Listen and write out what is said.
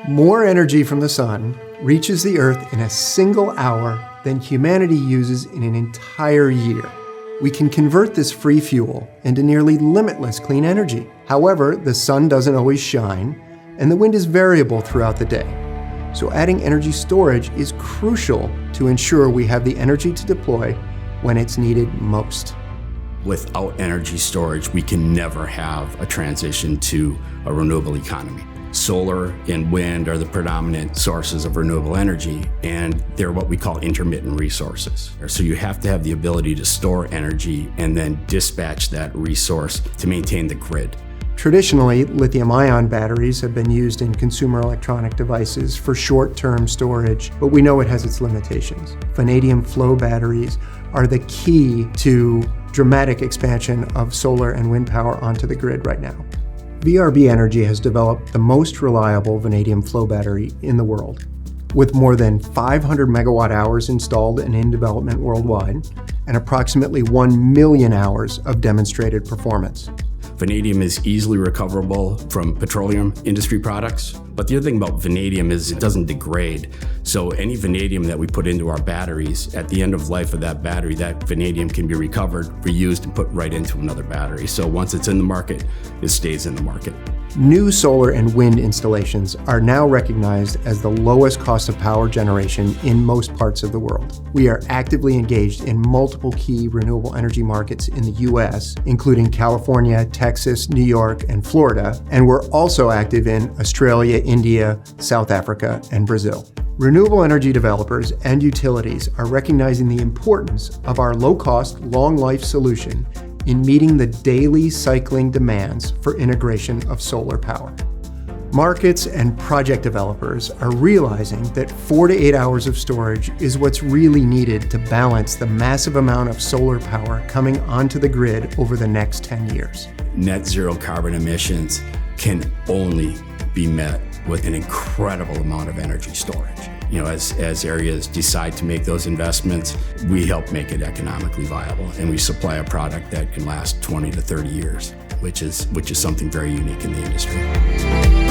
More energy from the sun reaches the Earth in a single hour than humanity uses in an entire year. We can convert this free fuel into nearly limitless clean energy. However, the sun doesn't always shine, and the wind is variable throughout the day. So adding energy storage is crucial to ensure we have the energy to deploy when it's needed most. Without energy storage, we can never have a transition to a renewable economy. Solar and wind are the predominant sources of renewable energy, and they're what we call intermittent resources. So you have to have the ability to store energy and then dispatch that resource to maintain the grid. Traditionally, lithium-ion batteries have been used in consumer electronic devices for short-term storage, but we know it has its limitations. Vanadium flow batteries are the key to dramatic expansion of solar and wind power onto the grid right now. VRB Energy has developed the most reliable vanadium flow battery in the world. With more than 500 megawatt hours installed and in development worldwide, and approximately 1 million hours of demonstrated performance. Vanadium is easily recoverable from petroleum industry products, but the other thing about vanadium is it doesn't degrade. So any vanadium that we put into our batteries, at the end of life of that battery, that vanadium can be recovered, reused, and put right into another battery. So once it's in the market, it stays in the market. New solar and wind installations are now recognized as the lowest cost of power generation in most parts of the world. We are actively engaged in multiple key renewable energy markets in the US, including California, Texas, New York, and Florida, and we're also active in Australia, India, South Africa, and Brazil. Renewable energy developers and utilities are recognizing the importance of our low-cost, long-life solution in meeting the daily cycling demands for integration of solar power. Markets and project developers are realizing that 4 to 8 hours of storage is what's really needed to balance the massive amount of solar power coming onto the grid over the next 10 years. Net zero carbon emissions can only be met with an incredible amount of energy storage. As areas decide to make those investments, we help make it economically viable, and we supply a product that can last 20 to 30 years, which is something very unique in the industry.